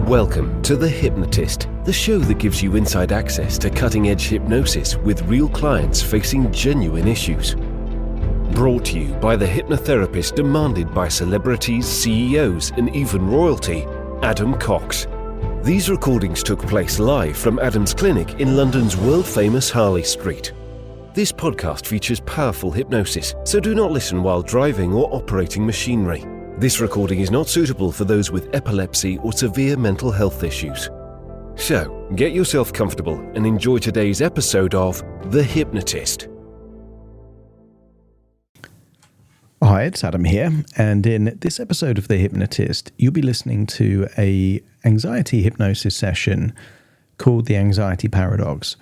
Welcome to The Hypnotist, the show that gives you inside access to cutting-edge hypnosis with real clients facing genuine issues. Brought to you by the hypnotherapist demanded by celebrities, CEOs, and even royalty, Adam Cox. These recordings took place live from Adam's clinic in London's world-famous Harley Street. This podcast features powerful hypnosis, so do not listen while driving or operating machinery. This recording is not suitable for those with epilepsy or severe mental health issues. So, get yourself comfortable and enjoy today's episode of The Hypnotist. Hi, it's Adam here, and in this episode of The Hypnotist, you'll be listening to an anxiety hypnosis session called the Anxiety Paradox.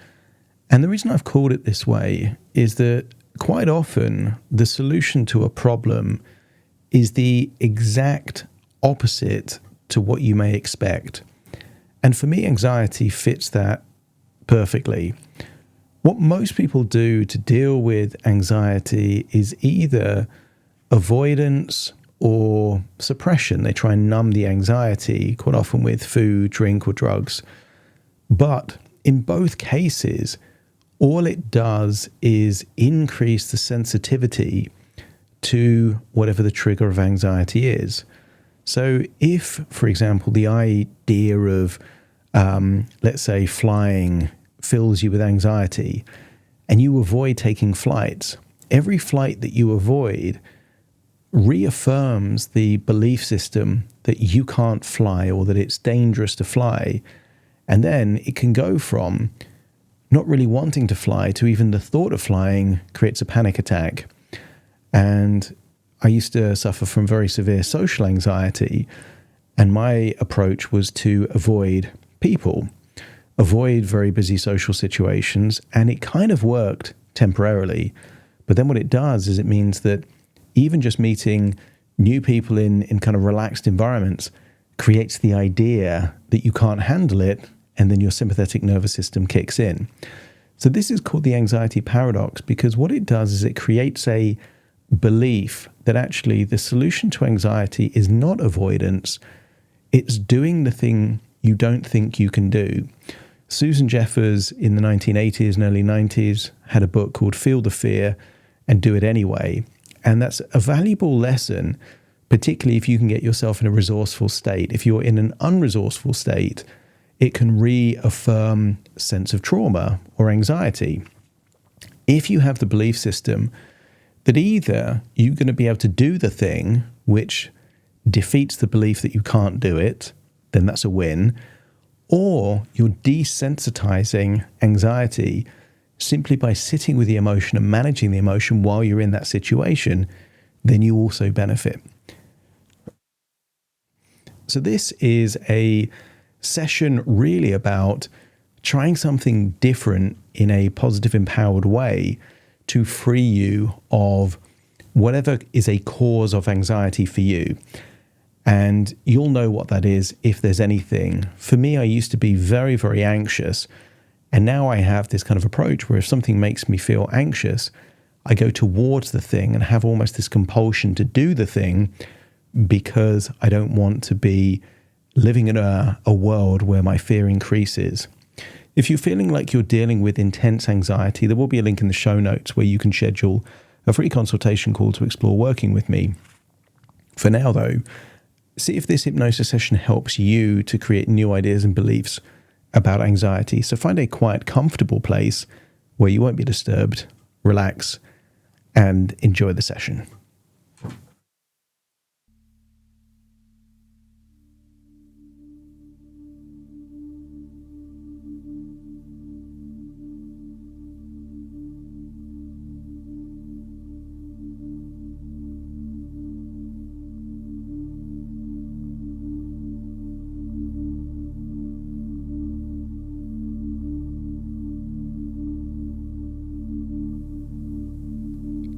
And the reason I've called it this way is that quite often the solution to a problem is the exact opposite to what you may expect. And for me, anxiety fits that perfectly. What most people do to deal with anxiety is either avoidance or suppression. They try and numb the anxiety, quite often with food, drink, or drugs. But in both cases, all it does is increase the sensitivity to whatever the trigger of anxiety is. So if, for example, the idea of, let's say, flying fills you with anxiety and you avoid taking flights, every flight that you avoid reaffirms the belief system that you can't fly or that it's dangerous to fly. And then it can go from not really wanting to fly to even the thought of flying creates a panic attack. And I used to suffer from very severe social anxiety, and my approach was to avoid people, avoid very busy social situations, and it kind of worked temporarily. But then what it does is it means that even just meeting new people in kind of relaxed environments creates the idea that you can't handle it, and then your sympathetic nervous system kicks in. So this is called the anxiety paradox, because what it does is it creates a belief that actually the solution to anxiety is not avoidance, it's doing the thing you don't think you can do. Susan Jeffers in the 1980s and early 90s had a book called Feel the Fear and Do It Anyway. And that's a valuable lesson, particularly if you can get yourself in a resourceful state. If you're in an unresourceful state, it can reaffirm a sense of trauma or anxiety. If you have the belief system that either you're going to be able to do the thing which defeats the belief that you can't do it, then that's a win, or you're desensitizing anxiety simply by sitting with the emotion and managing the emotion while you're in that situation, then you also benefit. So this is a session really about trying something different in a positive, empowered way to free you of whatever is a cause of anxiety for you. And you'll know what that is if there's anything. For me, I used to be very, very anxious. And now I have this kind of approach where if something makes me feel anxious, I go towards the thing and have almost this compulsion to do the thing because I don't want to be living in a world where my fear increases. If you're feeling like you're dealing with intense anxiety, there will be a link in the show notes where you can schedule a free consultation call to explore working with me. For now, though, see if this hypnosis session helps you to create new ideas and beliefs about anxiety. So find a quiet, comfortable place where you won't be disturbed, relax, and enjoy the session.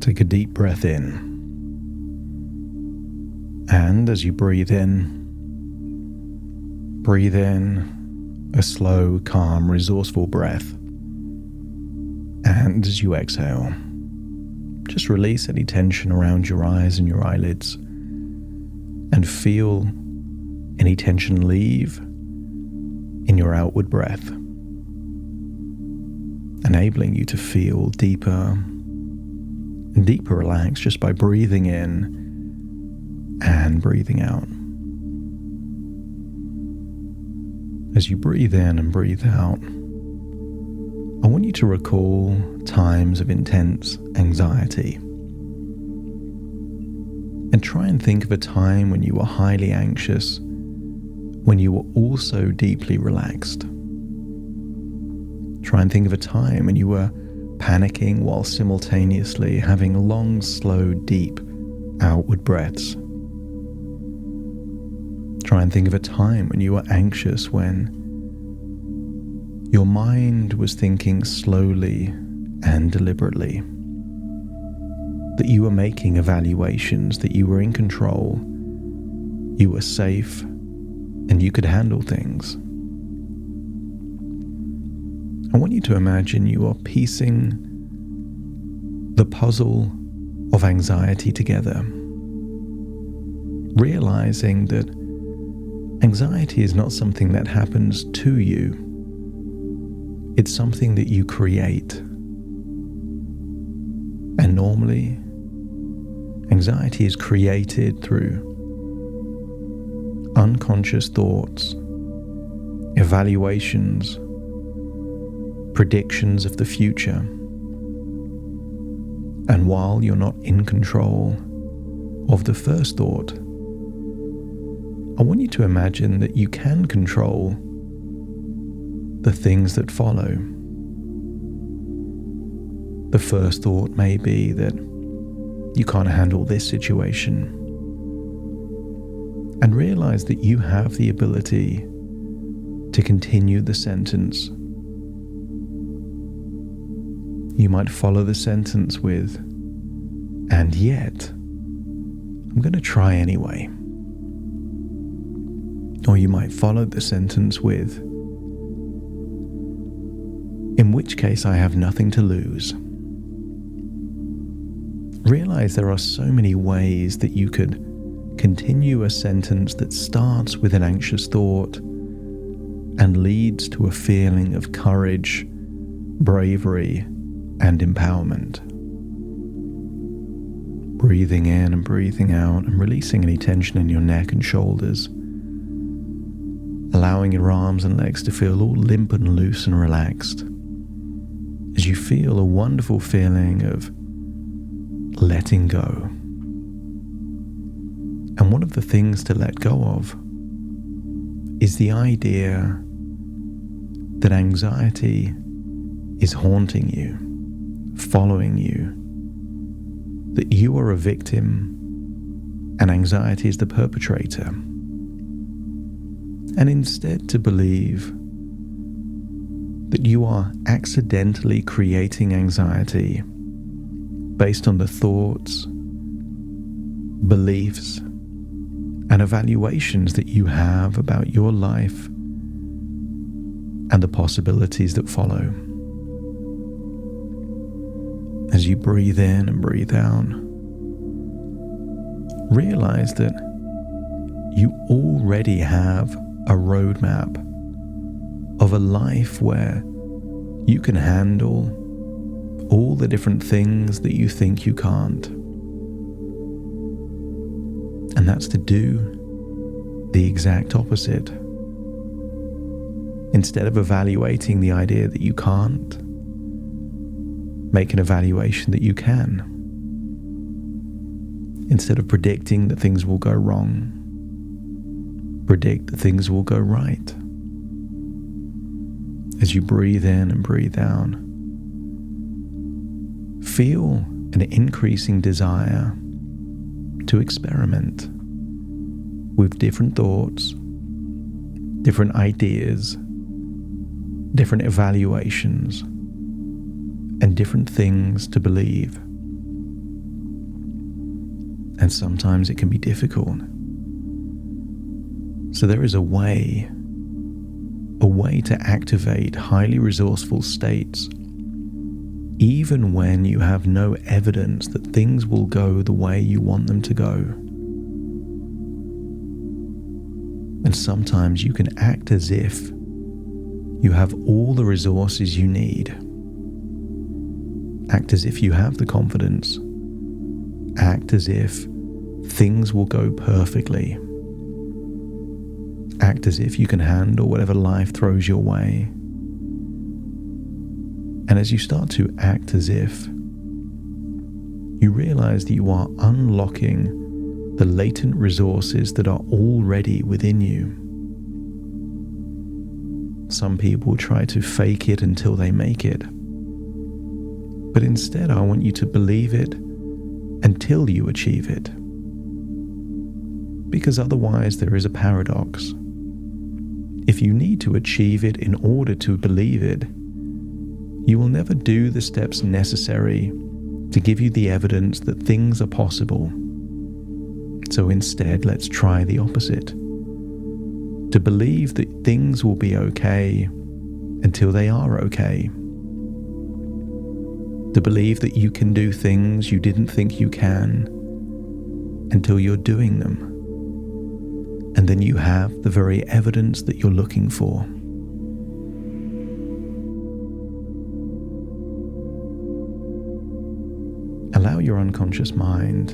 Take a deep breath in. And as you breathe in a slow, calm, resourceful breath. And as you exhale, just release any tension around your eyes and your eyelids and feel any tension leave in your outward breath, enabling you to feel deeper and deeper relaxed just by breathing in and breathing out. As you breathe in and breathe out, I want you to recall times of intense anxiety and try and think of a time when you were highly anxious, when you were also deeply relaxed. Try and think of a time when you were panicking while simultaneously having long, slow, deep outward breaths. Try and think of a time when you were anxious, when your mind was thinking slowly and deliberately, that you were making evaluations, that you were in control, you were safe, and you could handle things. I want you to imagine you are piecing the puzzle of anxiety together, realizing that anxiety is not something that happens to you. It's something that you create. And normally, anxiety is created through unconscious thoughts, evaluations, predictions of the future. And while you're not in control of the first thought, I want you to imagine that you can control the things that follow. The first thought may be that you can't handle this situation, and realize that you have the ability to continue the sentence. You might follow the sentence with, "And yet, I'm going to try anyway." Or you might follow the sentence with, "In which case I have nothing to lose." Realize there are so many ways that you could continue a sentence that starts with an anxious thought and leads to a feeling of courage, bravery, and empowerment. Breathing in and breathing out and releasing any tension in your neck and shoulders, allowing your arms and legs to feel all limp and loose and relaxed as you feel a wonderful feeling of letting go. And one of the things to let go of is the idea that anxiety is haunting you, following you, that you are a victim and anxiety is the perpetrator. And instead to believe that you are accidentally creating anxiety based on the thoughts, beliefs, and evaluations that you have about your life and the possibilities that follow. As you breathe in and breathe out, realize that you already have a roadmap of a life where you can handle all the different things that you think you can't. And that's to do the exact opposite. Instead of evaluating the idea that you can't, make an evaluation that you can. Instead of predicting that things will go wrong, predict that things will go right. As you breathe in and breathe out, feel an increasing desire to experiment with different thoughts, different ideas, different evaluations, and different things to believe. And sometimes it can be difficult. So there is a way to activate highly resourceful states, even when you have no evidence that things will go the way you want them to go. And sometimes you can act as if You have all the resources you need. Act as if you have the confidence. Act as if things will go perfectly. Act as if you can handle whatever life throws your way. And as you start to act as if, you realize that you are unlocking the latent resources that are already within you. Some people try to fake it until they make it. But instead, I want you to believe it until you achieve it. Because otherwise, there is a paradox. If you need to achieve it in order to believe it, you will never do the steps necessary to give you the evidence that things are possible. So instead, let's try the opposite. To believe that things will be okay until they are okay. To believe that you can do things you didn't think you can until you're doing them. And then you have the very evidence that you're looking for. Allow your unconscious mind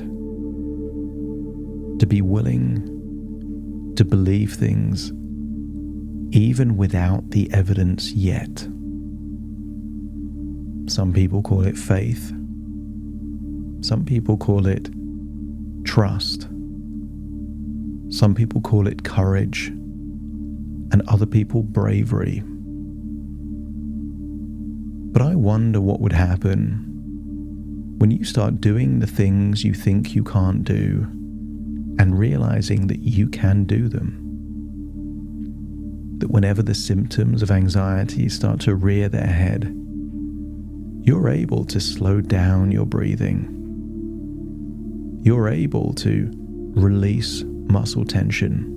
to be willing to believe things even without the evidence yet. Some people call it faith. Some people call it trust. Some people call it courage, and other people bravery. But I wonder what would happen when you start doing the things you think you can't do and realizing that you can do them. That whenever the symptoms of anxiety start to rear their head, you're able to slow down your breathing. You're able to release muscle tension.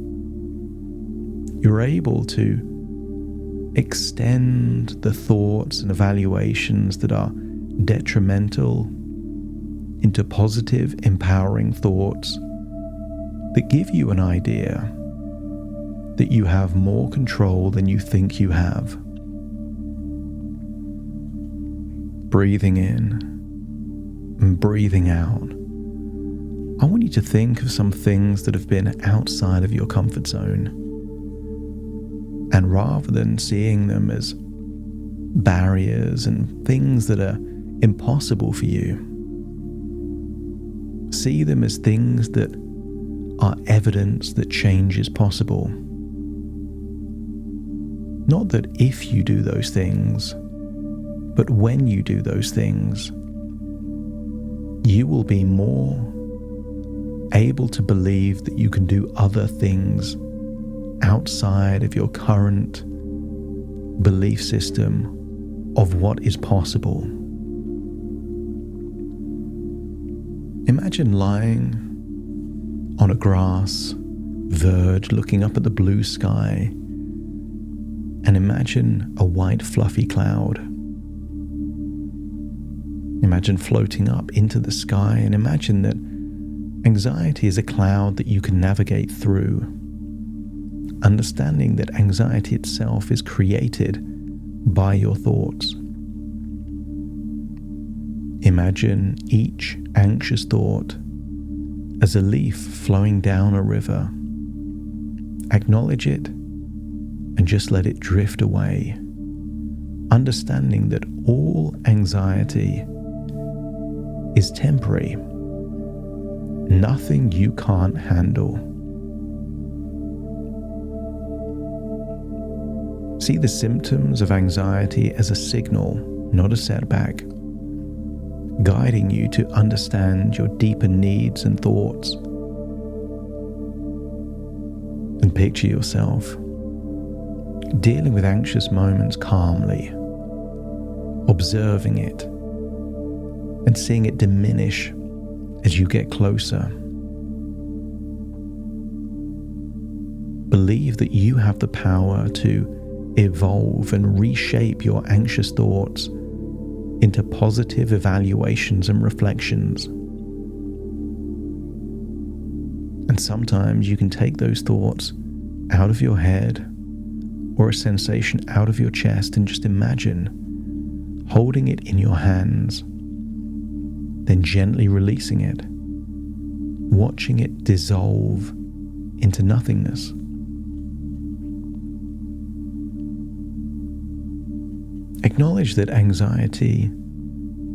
You're able to extend the thoughts and evaluations that are detrimental into positive, empowering thoughts that give you an idea that you have more control than you think you have. Breathing in and breathing out, I want you to think of some things that have been outside of your comfort zone. And rather than seeing them as barriers and things that are impossible for you, see them as things that are evidence that change is possible. Not that if you do those things, but when you do those things, you will be more able to believe that you can do other things outside of your current belief system of what is possible. Imagine lying on a grass verge looking up at the blue sky, and imagine a white fluffy cloud. Imagine floating up into the sky, and imagine that anxiety is a cloud that you can navigate through, understanding that anxiety itself is created by your thoughts. Imagine each anxious thought as a leaf flowing down a river. Acknowledge it and just let it drift away, understanding that all anxiety is temporary. Nothing you can't handle. See the symptoms of anxiety as a signal, not a setback, guiding you to understand your deeper needs and thoughts. And picture yourself dealing with anxious moments calmly, observing it, and seeing it diminish as you get closer. Believe that you have the power to evolve and reshape your anxious thoughts into positive evaluations and reflections. And sometimes you can take those thoughts out of your head or a sensation out of your chest, and just imagine holding it in your hands, then gently releasing it, watching it dissolve into nothingness. Acknowledge that anxiety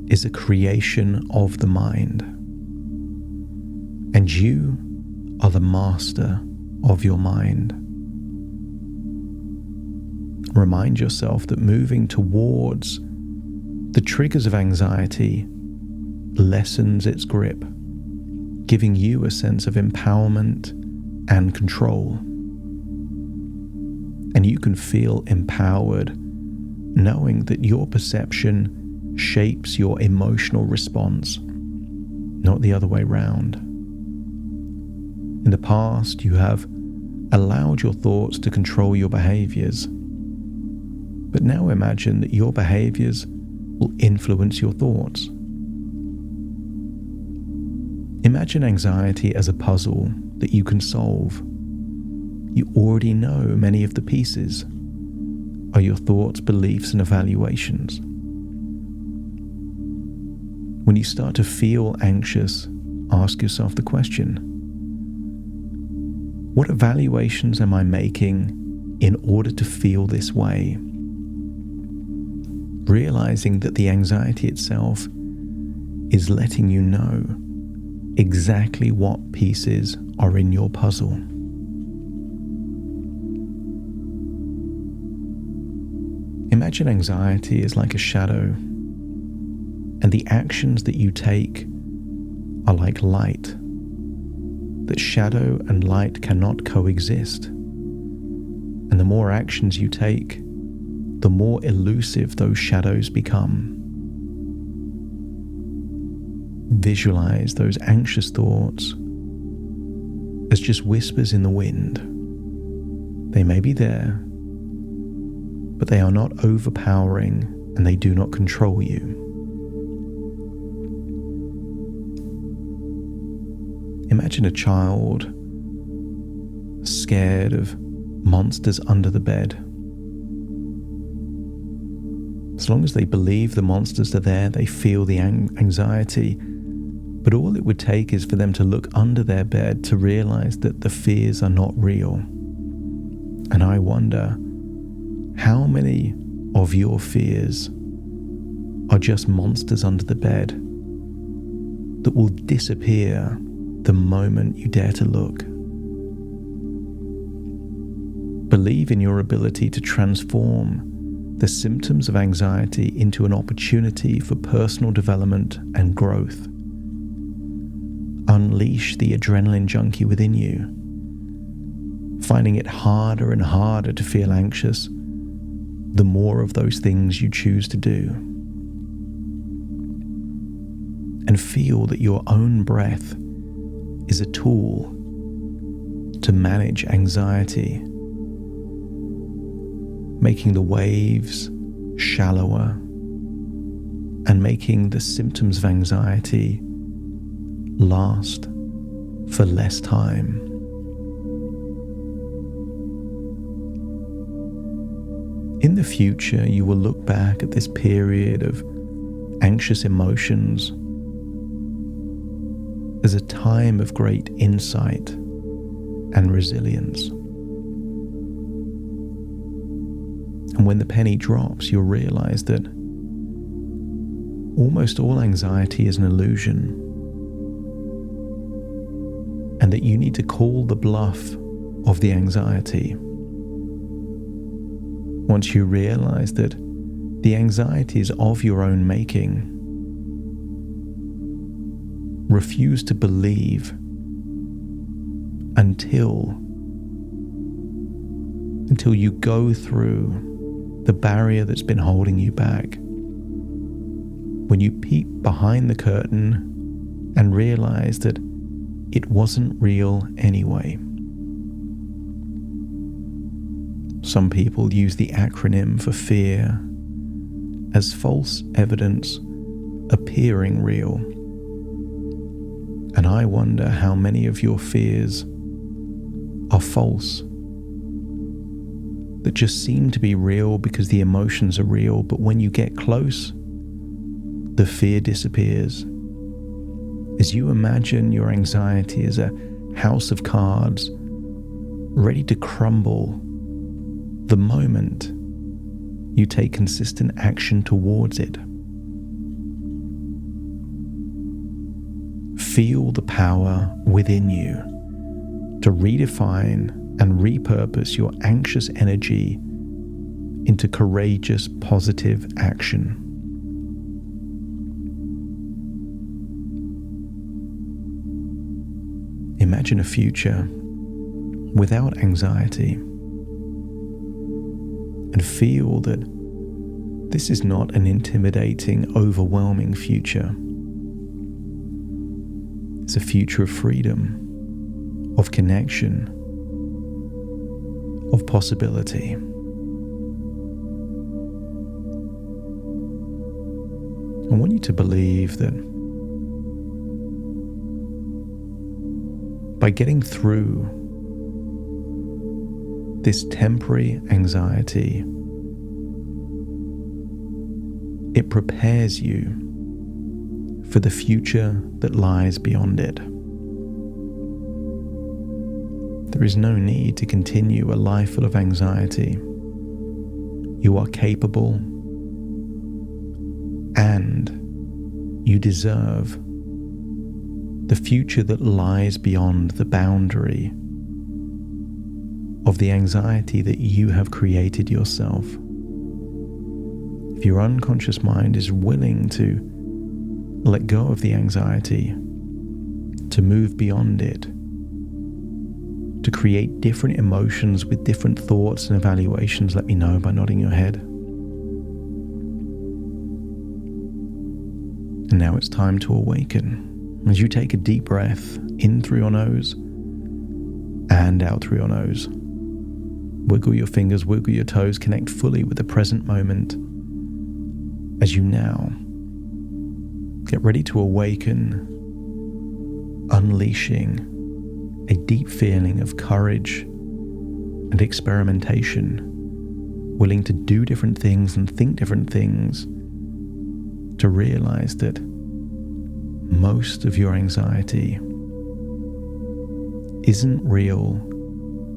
is a creation of the mind, and you are the master of your mind. Remind yourself that moving towards the triggers of anxiety lessens its grip, giving you a sense of empowerment and control. And you can feel empowered knowing that your perception shapes your emotional response, not the other way round. In the past, you have allowed your thoughts to control your behaviors, but now imagine that your behaviors will influence your thoughts. Imagine anxiety as a puzzle that you can solve. You already know many of the pieces are your thoughts, beliefs, and evaluations. When you start to feel anxious, ask yourself the question: what evaluations am I making in order to feel this way? Realizing that the anxiety itself is letting you know exactly what pieces are in your puzzle. Imagine anxiety is like a shadow, and the actions that you take are like light. That shadow and light cannot coexist. And the more actions you take, the more elusive those shadows become. Visualize those anxious thoughts as just whispers in the wind. They may be there, but they are not overpowering and they do not control you. Imagine a child scared of monsters under the bed. As long as they believe the monsters are there, they feel the anxiety. But all it would take is for them to look under their bed to realize that the fears are not real. And I wonder, how many of your fears are just monsters under the bed that will disappear the moment you dare to look? Believe in your ability to transform the symptoms of anxiety into an opportunity for personal development and growth. Unleash the adrenaline junkie within you, finding it harder and harder to feel anxious the more of those things you choose to do. And feel that your own breath is a tool to manage anxiety, making the waves shallower and making the symptoms of anxiety last for less time. In the future, you will look back at this period of anxious emotions as a time of great insight and resilience. And when the penny drops, you'll realize that almost all anxiety is an illusion, and that you need to call the bluff of the anxiety. Once you realize that the anxiety is of your own making, refuse to believe until you go through the barrier that's been holding you back. When you peep behind the curtain and realize that it wasn't real anyway. Some people use the acronym for fear as false evidence appearing real. And I wonder how many of your fears are false that just seem to be real because the emotions are real, but when you get close, the fear disappears. As you imagine your anxiety as a house of cards ready to crumble the moment you take consistent action towards it. Feel the power within you to redefine and repurpose your anxious energy into courageous, positive action. Imagine a future without anxiety and feel that this is not an intimidating, overwhelming future. It's a future of freedom, of connection, of possibility. I want you to believe that by getting through this temporary anxiety, it prepares you for the future that lies beyond it. There is no need to continue a life full of anxiety. You are capable and you deserve the future that lies beyond the boundary of the anxiety that you have created yourself. If your unconscious mind is willing to let go of the anxiety, to move beyond it, to create different emotions with different thoughts and evaluations, let me know by nodding your head. And now it's time to awaken. As you take a deep breath in through your nose and out through your nose. Wiggle your fingers, wiggle your toes, connect fully with the present moment as you now get ready to awaken, unleashing a deep feeling of courage and experimentation, willing to do different things and think different things, to realize that most of your anxiety isn't real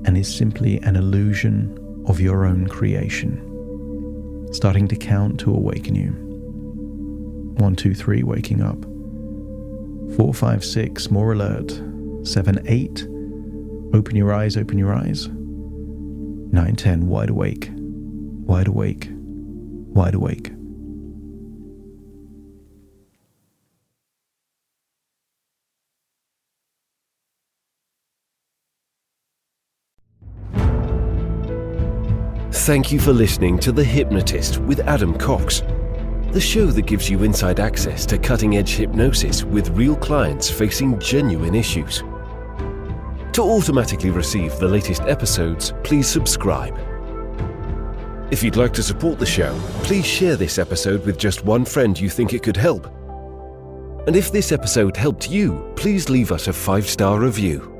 and is simply an illusion of your own creation. Starting to count to awaken you. 1, 2, 3, waking up. 4, 5, 6, more alert. 7, 8, open your eyes, open your eyes. 9, 10, wide awake, wide awake, wide awake. Thank you for listening to The Hypnotist with Adam Cox, the show that gives you inside access to cutting-edge hypnosis with real clients facing genuine issues. To automatically receive the latest episodes, please subscribe. If you'd like to support the show, please share this episode with just one friend you think it could help. And if this episode helped you, please leave us a 5-star review.